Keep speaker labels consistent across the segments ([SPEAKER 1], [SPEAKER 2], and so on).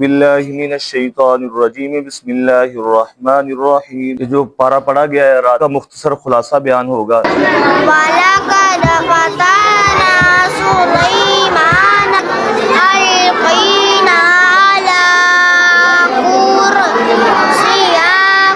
[SPEAKER 1] باللہ من الشیطان الرجیم بسم اللہ الرحمن الرحیم۔ یہ جو پارہ پڑھا گیا ہے رات کا مختصر خلاصہ بیان ہوگا۔
[SPEAKER 2] وَلَقَدْ فَتَنَا سُلَيْمَانَ أَلْقِينَا عَلَى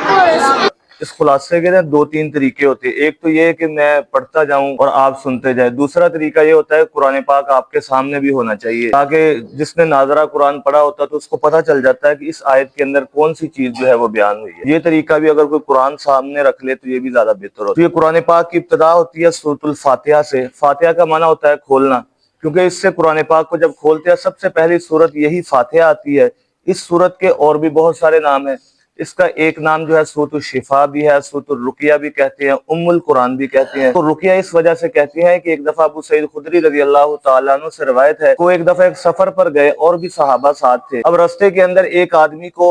[SPEAKER 2] كُرْسِيٍّ۔
[SPEAKER 1] اس خلاصے کے دو تین طریقے ہوتے ہیں۔ ایک تو یہ کہ میں پڑھتا جاؤں اور آپ سنتے جائیں۔ دوسرا طریقہ یہ ہوتا ہے قرآن پاک آپ کے سامنے بھی ہونا چاہیے، تاکہ جس نے ناظرہ قرآن پڑھا ہوتا ہے تو اس کو پتہ چل جاتا ہے کہ اس آیت کے اندر کون سی چیز جو ہے وہ بیان ہوئی ہے۔ یہ طریقہ بھی اگر کوئی قرآن سامنے رکھ لے تو یہ بھی زیادہ بہتر ہوتا ہے۔ یہ قرآن پاک کی ابتدا ہوتی ہے سورۃ الفاتحہ سے۔ فاتحہ کا معنی ہوتا ہے کھولنا، کیونکہ اس سے قرآن پاک کو جب کھولتے ہیں سب سے پہلی سورت یہی فاتحہ آتی ہے۔ اس سورت کے اور بھی بہت سارے نام ہیں۔ اس کا ایک نام جو ہے سورۃ الشفا بھی ہے، سورۃ الرقیہ بھی کہتے ہیں، ام القرآن بھی کہتے ہیں۔ تو رقیہ اس وجہ سے کہتے ہیں کہ ایک دفعہ ابو سعید خدری رضی اللہ تعالیٰ عنہ سے روایت ہے، وہ ایک دفعہ ایک سفر پر گئے اور بھی صحابہ ساتھ تھے۔ اب رستے کے اندر ایک آدمی کو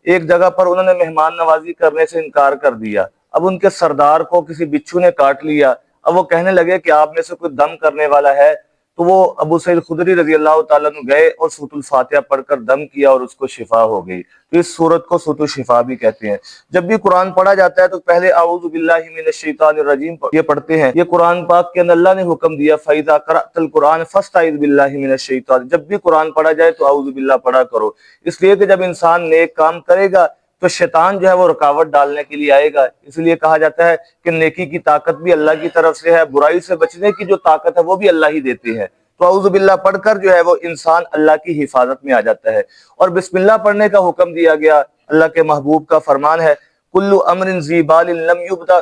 [SPEAKER 1] ایک جگہ پر انہوں نے مہمان نوازی کرنے سے انکار کر دیا۔ اب ان کے سردار کو کسی بچھو نے کاٹ لیا۔ اب وہ کہنے لگے کہ آپ میں سے کوئی دم کرنے والا ہے؟ تو وہ ابو سعید خدری رضی اللہ تعالیٰ عنہ گئے اور سورۃ الفاتحہ پڑھ کر دم کیا اور اس کو شفا ہو گئی۔ تو اس سورت کو سورۃ الشفا بھی کہتے ہیں۔ جب بھی قرآن پڑھا جاتا ہے تو پہلے اعوذ باللہ من الشیطان الرجیم یہ پڑھتے ہیں۔ یہ قرآن پاک کے اندر اللہ نے حکم دیا فَإِذَا قَرَأْتَ الْقُرْآنَ فَاسْتَعِذْ بِاللَّهِ مِنَ الشَّيْطَانِ۔ جب بھی قرآن پڑھا جائے تو اعوذ باللہ پڑھا کرو، اس لیے کہ جب انسان نیک کام کرے گا تو شیطان جو ہے وہ رکاوٹ ڈالنے کے لیے آئے گا۔ اس لیے کہا جاتا ہے کہ نیکی کی طاقت بھی اللہ کی طرف سے ہے، برائی سے بچنے کی جو طاقت ہے وہ بھی اللہ ہی دیتے ہیں۔ تو اعوذ باللہ پڑھ کر جو ہے وہ انسان اللہ کی حفاظت میں آ جاتا ہے۔ اور بسم اللہ پڑھنے کا حکم دیا گیا۔ اللہ کے محبوب کا فرمان ہے کل امر ذی بال لم یبدا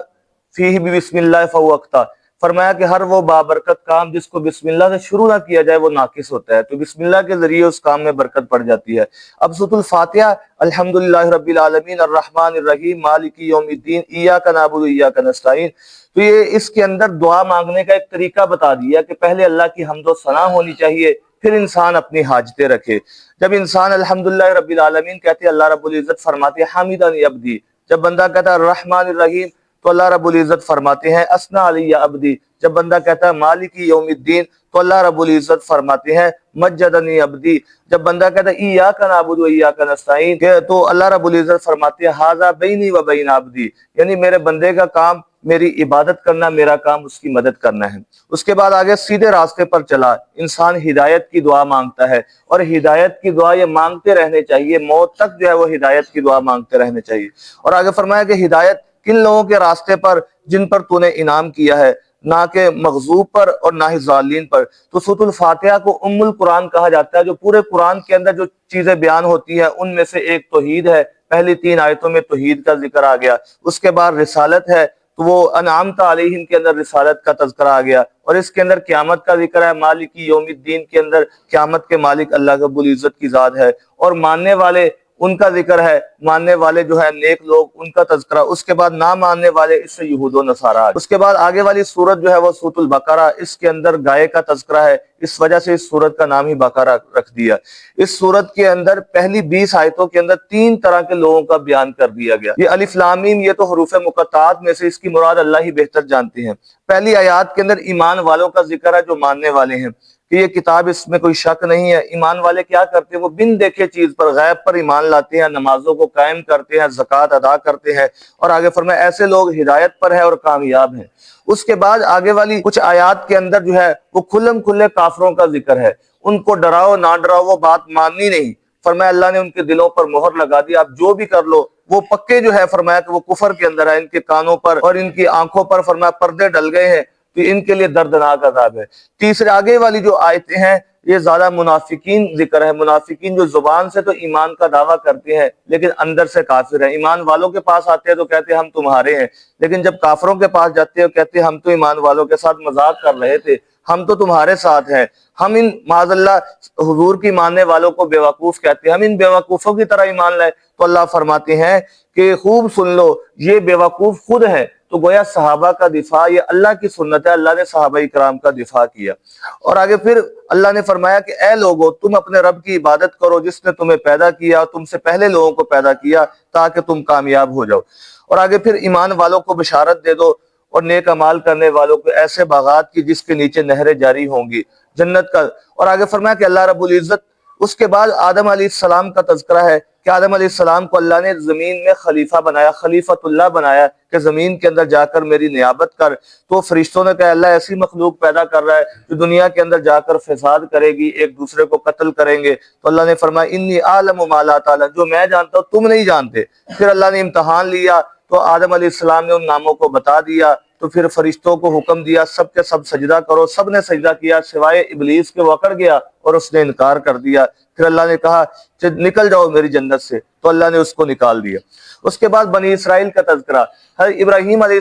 [SPEAKER 1] فیہ بسم اللہ فہو اخطا۔ فرمایا کہ ہر وہ بابرکت کام جس کو بسم اللہ سے شروع نہ کیا جائے وہ ناقص ہوتا ہے، تو بسم اللہ کے ذریعے اس کام میں برکت پڑ جاتی ہے۔ اب سورۃ الفاتحہ الحمدللہ رب العالمین الرحمن الرحیم مالک یوم الدین ایاک نعبد و ایاک نستعین، تو یہ اس کے اندر دعا مانگنے کا ایک طریقہ بتا دیا کہ پہلے اللہ کی حمد و ثنا ہونی چاہیے، پھر انسان اپنی حاجتیں رکھے۔ جب انسان الحمدللہ رب العالمین کہتے اللہ رب العزت فرماتے ہیں حمیدنی عبدی۔ جب بندہ کہتا ہے الرحمن الرحیم تو اللہ رب العزت فرماتے ہیں اثنا علی عبدی۔ جب بندہ کہتا ہے مالک یوم الدین تو اللہ رب العزت فرماتے ہیں مجدنی عبدی۔ جب بندہ کہتا ہے ایاک نعبد و ایاک نستعین تو اللہ رب العزت فرماتے ہیں ھذا بینی و بین عبدی، یعنی میرے بندے کا کام میری عبادت کرنا، میرا کام اس کی مدد کرنا ہے۔ اس کے بعد آگے سیدھے راستے پر چلا، انسان ہدایت کی دعا مانگتا ہے، اور ہدایت کی دعا یہ مانگتے رہنے چاہیے، موت تک جو ہے وہ ہدایت کی دعا مانگتے رہنے چاہیے۔ اور آگے فرمایا کہ ہدایت کن لوگوں کے راستے پر جن پر تو نے انعام کیا ہے، نہ کہ مغضوب پر اور نہ ہی ضالین پر۔ تو سورۃ الفاتحہ کو ام القرآن کہا جاتا ہے۔ جو پورے قرآن کے اندر جو چیزیں بیان ہوتی ہیں ان میں سے ایک توحید ہے۔ پہلی 3 آیتوں میں توحید کا ذکر آ گیا، اس کے بعد رسالت ہے تو وہ انعامت علیہم کے اندر رسالت کا تذکرہ آ گیا، اور اس کے اندر قیامت کا ذکر ہے۔ مالک یوم الدین کے اندر قیامت کے مالک اللہ رب العزت کی ذات ہے، اور ماننے والے ان کا ذکر ہے، ماننے والے جو ہے نیک لوگ ان کا تذکرہ۔ اس کے بعد نہ ماننے والے، اس سے یہود و نصارہ۔ اس کے بعد آگے والی سورت جو ہے وہ سورۃ البقرہ، اس کے اندر گائے کا تذکرہ ہے، اس وجہ سے اس سورت کا نام ہی بقرہ رکھ دیا۔ اس سورت کے اندر پہلی 20 آیتوں کے اندر 3 طرح کے لوگوں کا بیان کر دیا گیا۔ یہ الف لام میم یہ تو حروف مقطعات میں سے، اس کی مراد اللہ ہی بہتر جانتے ہیں۔ پہلی آیات کے اندر ایمان والوں کا ذکر ہے جو ماننے والے ہیں کہ یہ کتاب اس میں کوئی شک نہیں ہے۔ ایمان والے کیا کرتے ہیں؟ وہ بن دیکھے چیز پر غیب پر ایمان لاتے ہیں، نمازوں کو قائم کرتے ہیں، زکوٰۃ ادا کرتے ہیں، اور آگے فرمایا ایسے لوگ ہدایت پر ہیں اور کامیاب ہیں۔ اس کے بعد آگے والی کچھ آیات کے اندر جو ہے وہ کھلم کھلے کافروں کا ذکر ہے۔ ان کو ڈراؤ نہ ڈراؤ، وہ بات ماننی نہیں۔ فرمایا اللہ نے ان کے دلوں پر مہر لگا دی، آپ جو بھی کر لو وہ پکے جو ہے، فرمایا کہ وہ کفر کے اندر ہے۔ ان کے کانوں پر اور ان کی آنکھوں پر فرمایا پردے ڈل گئے ہیں، تو ان کے لیے دردناک عذاب ہے۔ تیسرے آگے والی جو آیتیں ہیں یہ زیادہ منافقین ذکر ہے۔ منافقین جو زبان سے تو ایمان کا دعویٰ کرتے ہیں لیکن اندر سے کافر ہیں۔ ایمان والوں کے پاس آتے ہیں تو کہتے ہیں ہم تمہارے ہیں، لیکن جب کافروں کے پاس جاتے ہیں کہتے ہیں ہم تو ایمان والوں کے ساتھ مذاق کر رہے تھے، ہم تو تمہارے ساتھ ہیں۔ ہم ان معاذ اللہ حضور کی ماننے والوں کو بیوقوف کہتے ہیں، ہم ان بیوقوفوں کی طرح ایمان لائے۔ تو اللہ فرماتے ہیں کہ خوب سن لو، یہ بیوقوف خود ہیں۔ تو گویا صحابہ کا دفاع یہ اللہ کی سنت ہے، اللہ نے صحابہ اکرام کا دفاع کیا۔ اور آگے پھر اللہ نے فرمایا کہ اے لوگو تم اپنے رب کی عبادت کرو جس نے تمہیں پیدا کیا اور تم سے پہلے لوگوں کو پیدا کیا تاکہ تم کامیاب ہو جاؤ۔ اور آگے پھر ایمان والوں کو بشارت دے دو اور نیک اعمال کرنے والوں کو ایسے باغات کی جس کے نیچے نہریں جاری ہوں گی، جنت کا۔ اور آگے فرمایا کہ اللہ رب العزت اس کے بعد آدم علیہ السلام کا تذکرہ ہے کہ آدم علیہ السلام کو اللہ نے زمین میں خلیفہ بنایا، خلیفۃ اللہ بنایا کہ زمین کے اندر جا کر میری نیابت کر۔ تو فرشتوں نے کہا اللہ ایسی مخلوق پیدا کر رہا ہے جو دنیا کے اندر جا کر فساد کرے گی، ایک دوسرے کو قتل کریں گے۔ تو اللہ نے فرمایا انی اعلم ما لا تعلمون، جو میں جانتا ہوں تم نہیں جانتے۔ پھر اللہ نے امتحان لیا تو آدم علیہ السلام نے ان ناموں کو بتا دیا، تو پھر فرشتوں کو حکم دیا سب کے سب سجدہ کرو، سب نے سجدہ کیا سوائے ابلیس کے، وہ اکڑ گیا اور اس نے انکار کر دیا۔ پھر اللہ نے کہا نکل جاؤ میری جنت سے، تو اللہ نے اس کو نکال دیا۔ اس کے بعد بنی اسرائیل کا تذکرہ، ابراہیم علیہ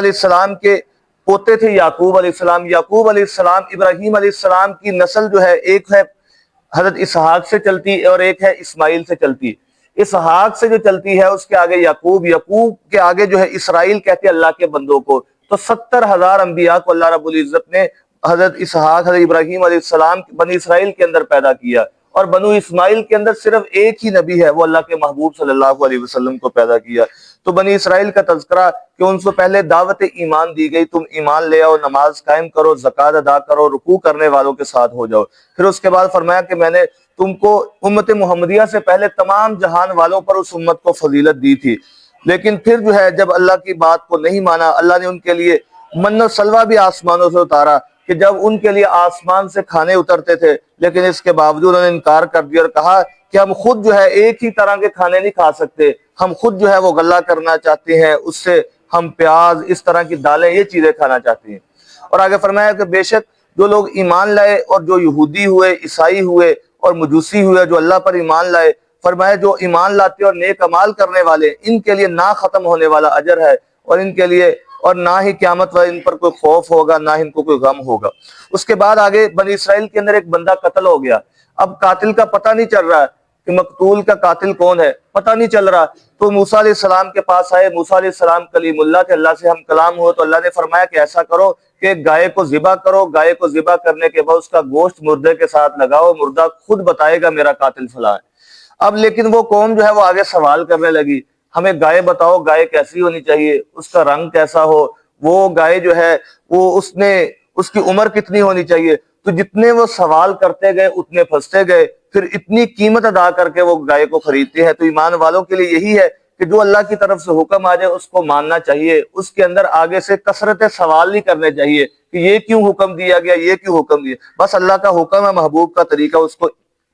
[SPEAKER 1] السلام کے پوتے تھے یعقوب علیہ السلام۔ یعقوب علیہ السلام ابراہیم علیہ السلام کی نسل جو ہے ایک ہے حضرت اسحاق سے چلتی اور ایک ہے اسماعیل سے چلتی۔ اسحاق سے جو چلتی ہے اس کے آگے یعقوب، یعقوب کے آگے جو ہے اسرائیل کہتے ہیں اللہ کے بندوں کو۔ تو 70,000 انبیاء کو اللہ رب العزت نے حضرت اسحاق، حضرت ابراہیم علیہ السلام بنی اسرائیل کے اندر پیدا کیا، اور بنو اسماعیل کے اندر صرف ایک ہی نبی ہے، وہ اللہ کے محبوب صلی اللہ علیہ وسلم کو پیدا کیا۔ تو بنی اسرائیل کا تذکرہ کہ ان سے پہلے دعوت ایمان دی گئی، تم ایمان لے آؤ، نماز قائم کرو، زکوٰۃ ادا کرو، رکوع کرنے والوں کے ساتھ ہو جاؤ۔ پھر اس کے بعد فرمایا کہ میں نے تم کو امت محمدیہ سے پہلے تمام جہان والوں پر اس امت کو فضیلت دی تھی، لیکن پھر جو ہے جب اللہ کی بات کو نہیں مانا، اللہ نے ان کے لیے من و سلوہ بھی آسمانوں سے اتارا کہ جب ان کے لیے آسمان سے کھانے اترتے تھے، لیکن اس کے باوجود انہوں نے انکار کر دیا اور کہا کہ ہم خود جو ہے ایک ہی طرح کے کھانے نہیں کھا سکتے، ہم خود جو ہے وہ غلہ کرنا چاہتے ہیں، اس سے ہم پیاز، اس طرح کی دالیں، یہ چیزیں کھانا چاہتے ہیں۔ اور آگے فرمایا کہ بے شک جو لوگ ایمان لائے اور جو یہودی ہوئے، عیسائی ہوئے اور مجوسی ہوئے، جو اللہ پر ایمان لائے، فرمایا جو ایمان لاتے اور نیک اعمال کرنے والے، ان کے لیے نہ ختم ہونے والا اجر ہے، اور ان کے لیے اور نہ ہی قیامت میں ان پر کوئی خوف ہوگا، نہ ان کو کوئی غم ہوگا۔ اس کے بعد آگے بنی اسرائیل کے اندر ایک بندہ قتل ہو گیا، اب قاتل کا پتہ نہیں چل رہا کہ مقتول کا قاتل کون ہے، پتہ نہیں چل رہا۔ تو موسیٰ علیہ السلام کے پاس آئے، موسیٰ علیہ السلام کلیم اللہ کے اللہ سے ہم کلام ہو، تو اللہ نے فرمایا کہ ایسا کرو کہ گائے کو ذبح کرو، گائے کو ذبح کرنے کے بعد اس کا گوشت مردے کے ساتھ لگاؤ، مردہ خود بتائے گا میرا قاتل فلاں ہے۔ اب لیکن وہ قوم جو ہے وہ آگے سوال کرنے لگی، ہمیں گائے بتاؤ، گائے کیسی ہونی چاہیے، اس کا رنگ کیسا ہو، وہ گائے جو ہے وہ اس کی عمر کتنی ہونی چاہیے۔ تو جتنے وہ سوال کرتے گئے اتنے پھنستے گئے، پھر اتنی قیمت ادا کر کے وہ گائے کو خریدتے ہیں۔ تو ایمان والوں کے لیے یہی ہے کہ جو اللہ کی طرف سے حکم آ جائے اس کو ماننا چاہیے، اس کے اندر آگے سے کثرت سوال نہیں کرنے چاہیے کہ یہ کیوں حکم دیا گیا، یہ کیوں حکم دیا، بس اللہ کا حکم ہے، محبوب کا طریقہ،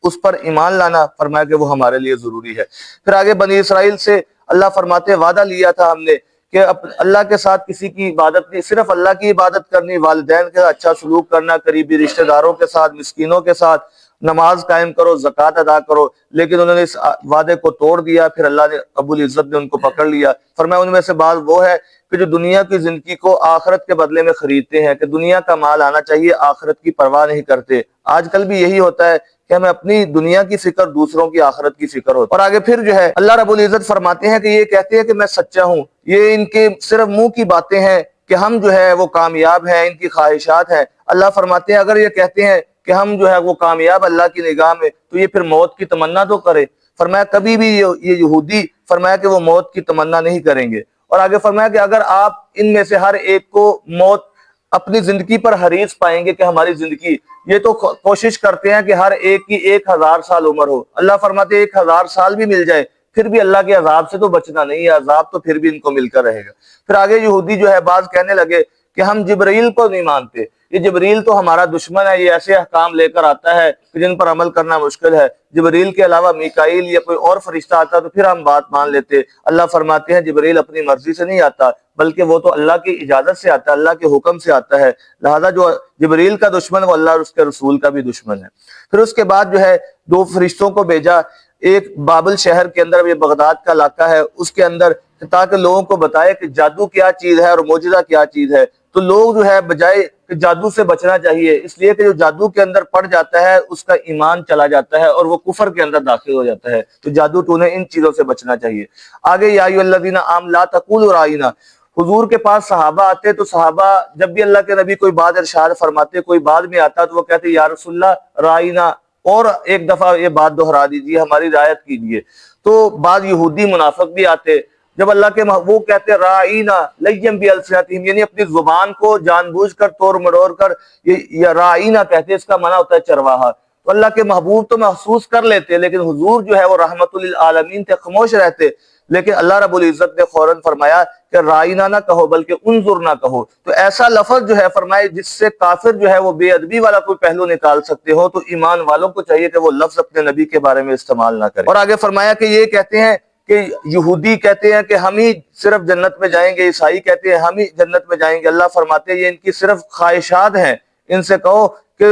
[SPEAKER 1] اس پر ایمان لانا، فرمایا کہ وہ ہمارے لیے ضروری ہے۔ پھر آگے بنی اسرائیل سے اللہ فرماتے وعدہ لیا تھا ہم نے کہ اللہ کے ساتھ کسی کی عبادت نہیں، صرف اللہ کی عبادت کرنی، والدین کے ساتھ اچھا سلوک کرنا، قریبی رشتہ داروں کے ساتھ، مسکینوں کے ساتھ، نماز قائم کرو، زکوٰۃ ادا کرو، لیکن انہوں نے اس وعدے کو توڑ دیا۔ پھر اللہ نے رب العزت نے ان کو پکڑ لیا، فرمایا ان میں سے بعض وہ ہے کہ جو دنیا کی زندگی کو آخرت کے بدلے میں خریدتے ہیں، کہ دنیا کا مال آنا چاہیے، آخرت کی پرواہ نہیں کرتے۔ آج کل بھی یہی ہوتا ہے کہ ہمیں اپنی دنیا کی فکر، دوسروں کی آخرت کی فکر ہوتی ہے۔ اور آگے پھر جو ہے اللہ رب العزت فرماتے ہیں کہ یہ کہتے ہیں کہ میں سچا ہوں، یہ ان کے صرف منہ کی باتیں ہیں کہ ہم جو ہے وہ کامیاب ہیں، ان کی خواہشات ہیں۔ اللہ فرماتے ہیں اگر یہ کہتے ہیں کہ ہم جو ہے وہ کامیاب اللہ کی نگاہ میں، تو یہ پھر موت کی تمنا تو کرے۔ فرمایا کبھی بھی یہ یہودی فرمایا کہ وہ موت کی تمنا نہیں کریں گے۔ اور آگے فرمایا کہ اگر آپ ان میں سے ہر ایک کو موت اپنی زندگی پر حریص پائیں گے کہ ہماری زندگی، یہ تو کوشش کرتے ہیں کہ ہر ایک کی 1000 سال عمر ہو، اللہ فرماتے 1000 سال بھی مل جائے پھر بھی اللہ کے عذاب سے تو بچنا نہیں ہے، عذاب تو پھر بھی ان کو مل کر رہے گا۔ پھر آگے یہودی جو ہے بعض کہنے لگے کہ ہم جبرائیل کو نہیں مانتے، یہ جبرائیل تو ہمارا دشمن ہے، یہ ایسے احکام لے کر آتا ہے کہ جن پر عمل کرنا مشکل ہے، جبرائیل کے علاوہ میکائیل یا کوئی اور فرشتہ آتا تو پھر ہم بات مان لیتے۔ اللہ فرماتے ہیں جبرائیل اپنی مرضی سے نہیں آتا، بلکہ وہ تو اللہ کی اجازت سے آتا ہے، اللہ کے حکم سے آتا ہے، لہذا جو جبرائیل کا دشمن وہ اللہ اور اس کے رسول کا بھی دشمن ہے۔ پھر اس کے بعد جو ہے 2 فرشتوں کو بھیجا، ایک بابل شہر کے اندر، یہ بغداد کا علاقہ ہے، اس کے اندر، تاکہ لوگوں کو بتائے کہ جادو کیا چیز ہے اور معجزہ کیا چیز ہے۔ تو لوگ جو ہے بجائے کہ جادو سے بچنا چاہیے، اس لیے کہ جو جادو کے اندر پڑ جاتا ہے اس کا ایمان چلا جاتا ہے اور وہ کفر کے اندر داخل ہو جاتا ہے، تو جادو ٹونے ان چیزوں سے بچنا چاہیے۔ آگے یا ایھا الذین آمنوا لا تقولوا رائینا، حضور کے پاس صحابہ آتے تو صحابہ جب بھی اللہ کے نبی کوئی بات ارشاد فرماتے، کوئی بعد میں آتا تو وہ کہتے یا رسول اللہ رائینا، اور ایک دفعہ یہ بات دہرا دیجیے، ہماری رعایت کیجیے۔ تو بعض یہودی منافق بھی آتے، جب اللہ کے وہ کہتے رائینا لیم بالسنتہم، یعنی اپنی زبان کو جان بوجھ کر توڑ مڑوڑ کر یا رائینا کہتے، اس کا معنی ہوتا ہے چرواہا۔ تو اللہ کے محبوب تو محسوس کر لیتے، لیکن حضور جو ہے وہ رحمت للعالمین تھے، خاموش رہتے۔ لیکن اللہ رب العزت نے فوراً فرمایا کہ رائنا نہ کہو بلکہ انظر نہ کہو۔ تو ایسا لفظ جو ہے فرمائے جس سے کافر جو ہے وہ بے ادبی والا کوئی پہلو نکال سکتے ہو، تو ایمان والوں کو چاہیے کہ وہ لفظ اپنے نبی کے بارے میں استعمال نہ کریں۔ اور آگے فرمایا کہ یہ کہتے ہیں کہ یہودی کہتے ہیں کہ ہم ہی صرف جنت میں جائیں گے، عیسائی کہتے ہیں ہم ہی جنت میں جائیں گے۔ اللہ فرماتے ہیں یہ ان کی صرف خواہشات ہیں، ان سے کہو کہ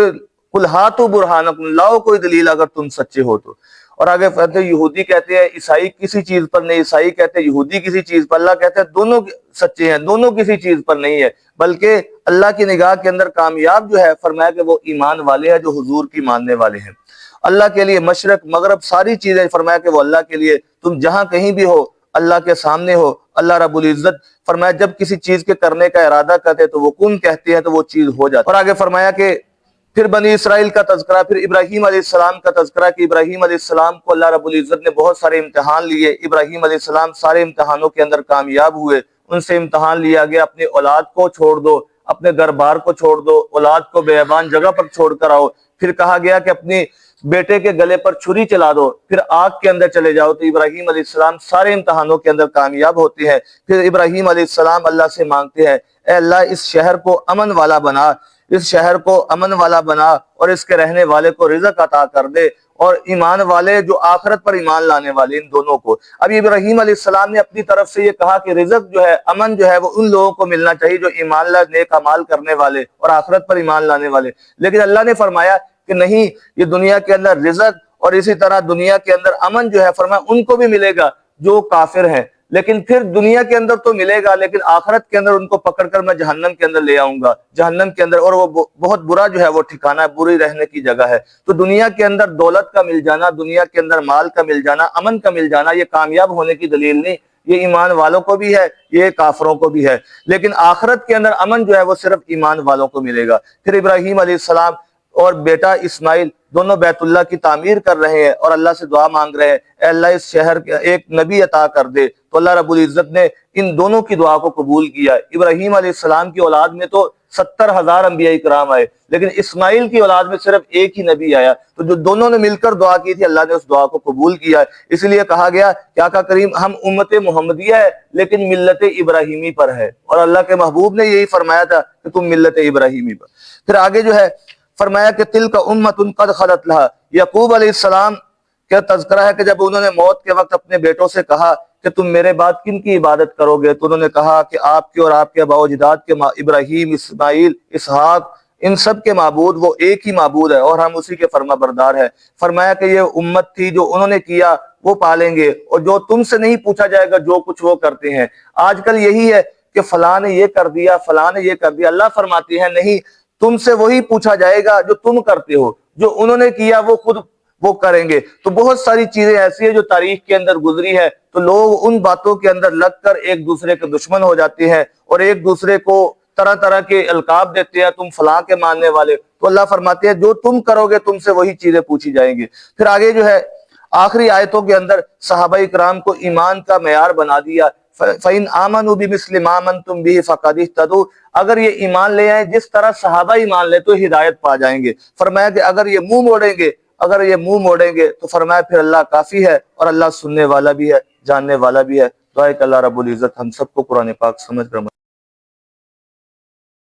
[SPEAKER 1] قل ہاتوا برہانکم، لاؤ کوئی دلیل اگر تم سچے ہو تو۔ اور آگے فرماتے ہیں یہودی کہتے ہیں عیسائی کسی چیز پر نہیں، عیسائی کہتے ہیں یہودی کسی چیز پر، اللہ کہتے ہیں دونوں سچے ہیں، دونوں کسی چیز پر نہیں ہے، بلکہ اللہ کی نگاہ کے اندر کامیاب جو ہے فرمایا کہ وہ ایمان والے ہیں جو حضور کی ماننے والے ہیں۔ اللہ کے لیے مشرق مغرب ساری چیزیں فرمایا کہ وہ اللہ کے لیے، تم جہاں کہیں بھی ہو اللہ کے سامنے ہو۔ اللہ رب العزت فرمایا جب کسی چیز کے کرنے کا ارادہ کرتے تو وہ کن کہتے ہیں تو وہ چیز ہو جاتی۔ اور آگے فرمایا کہ پھر بنی اسرائیل کا تذکرہ، پھر ابراہیم علیہ السلام کا تذکرہ کہ ابراہیم علیہ السلام کو اللہ رب العزت نے بہت سارے امتحان لیے، ابراہیم علیہ السلام سارے امتحانوں کے اندر کامیاب ہوئے۔ ان سے امتحان لیا گیا اپنی اولاد کو چھوڑ دو، اپنے گھر بار کو چھوڑ دو، اولاد کو بیابان جگہ پر چھوڑ کر آؤ۔ پھر کہا گیا کہ اپنی بیٹے کے گلے پر چھری چلا دو، پھر آگ کے اندر چلے جاؤ۔ تو ابراہیم علیہ السلام سارے امتحانوں کے اندر کامیاب ہوتے ہیں۔ پھر ابراہیم علیہ السلام اللہ سے مانگتے ہیں اے اللہ اس شہر کو امن والا بنا، اس شہر کو امن والا بنا اور اس کے رہنے والے کو رزق عطا کر دے، اور ایمان والے جو آخرت پر ایمان لانے والے ان دونوں کو۔ اب ابراہیم علیہ السلام نے اپنی طرف سے یہ کہا کہ رزق جو ہے، امن جو ہے وہ ان لوگوں کو ملنا چاہیے جو ایمان لا، نیک اعمال کرنے والے اور آخرت پر ایمان لانے والے۔ لیکن اللہ نے فرمایا کہ نہیں، یہ دنیا کے اندر رزق اور اسی طرح دنیا کے اندر امن جو ہے فرمایا ان کو بھی ملے گا جو کافر ہیں، لیکن پھر دنیا کے اندر تو ملے گا لیکن آخرت کے اندر ان کو پکڑ کر میں جہنم کے اندر لے آؤں گا، جہنم کے اندر، اور وہ بہت برا جو ہے وہ ٹھکانہ ہے، بری رہنے کی جگہ ہے۔ تو دنیا کے اندر دولت کا مل جانا، دنیا کے اندر مال کا مل جانا، امن کا مل جانا، یہ کامیاب ہونے کی دلیل نہیں، یہ ایمان والوں کو بھی ہے، یہ کافروں کو بھی ہے، لیکن آخرت کے اندر امن جو ہے وہ صرف ایمان والوں کو ملے گا۔ پھر ابراہیم علیہ السلام اور بیٹا اسماعیل دونوں بیت اللہ کی تعمیر کر رہے ہیں اور اللہ سے دعا مانگ رہے ہیں اے اللہ اس شہر کے ایک نبی عطا کر دے۔ تو اللہ رب العزت نے ان دونوں کی دعا کو قبول کیا۔ ابراہیم علیہ السلام کی اولاد میں تو 70,000 انبیاء کرام آئے، لیکن اسماعیل کی اولاد میں صرف ایک ہی نبی آیا۔ تو جو دونوں نے مل کر دعا کی تھی اللہ نے اس دعا کو قبول کیا۔ اس لیے کہا گیا کہ آقا کریم ہم امت محمدیہ ہے لیکن ملت ابراہیمی پر ہے، اور اللہ کے محبوب نے یہی فرمایا تھا کہ تم ملت ابراہیمی پر۔ پھر آگے جو ہے فرمایا کہ تلک امت قد خلت لہا، یعقوب علیہ السلام کا تذکرہ ہے کہ جب انہوں نے موت کے وقت اپنے بیٹوں سے کہا کہ تم میرے بعد کن کی عبادت کرو گے، تو انہوں نے کہا کہ آپ کے اور آپ کے آباء و اجداد کے ابراہیم، اسماعیل، اسحاق، ان سب کے معبود وہ ایک ہی معبود ہے اور ہم اسی کے فرما بردار ہیں۔ فرمایا کہ یہ امت تھی جو انہوں نے کیا وہ پالیں گے، اور جو تم سے نہیں پوچھا جائے گا جو کچھ وہ کرتے ہیں۔ آج کل یہی ہے کہ فلاں نے یہ کر دیا، فلاں نے یہ کر دیا۔ اللہ فرماتے ہیں نہیں، تم سے وہی پوچھا جائے گا جو تم کرتے ہو، جو انہوں نے کیا وہ خود وہ کریں گے۔ تو بہت ساری چیزیں ایسی ہیں جو تاریخ کے اندر گزری ہے، تو لوگ ان باتوں کے اندر لگ کر ایک دوسرے کے دشمن ہو جاتے ہیں اور ایک دوسرے کو طرح طرح کے القاب دیتے ہیں، تم فلاں کے ماننے والے۔ تو اللہ فرماتے ہیں جو تم کرو گے تم سے وہی چیزیں پوچھی جائیں گی۔ پھر آگے جو ہے آخری آیتوں کے اندر صحابہ کرام کو ایمان کا معیار بنا دیا۔ فَإِنْ آمَنُوا بِمِثْلِ مَا آمَنْتُمْ بِهِ فَقَدِ اهْتَدُوا، اگر یہ ایمان لے آئیں جس طرح صحابہ ایمان لے تو ہدایت پا جائیں گے۔ فرمایا کہ اگر یہ منہ موڑیں گے، اگر یہ منہ موڑیں گے تو فرمایا پھر اللہ کافی ہے اور اللہ سننے والا بھی ہے، جاننے والا بھی ہے۔ دعا ہے کہ اللہ رب العزت ہم سب کو قرآن پاک سمجھ کر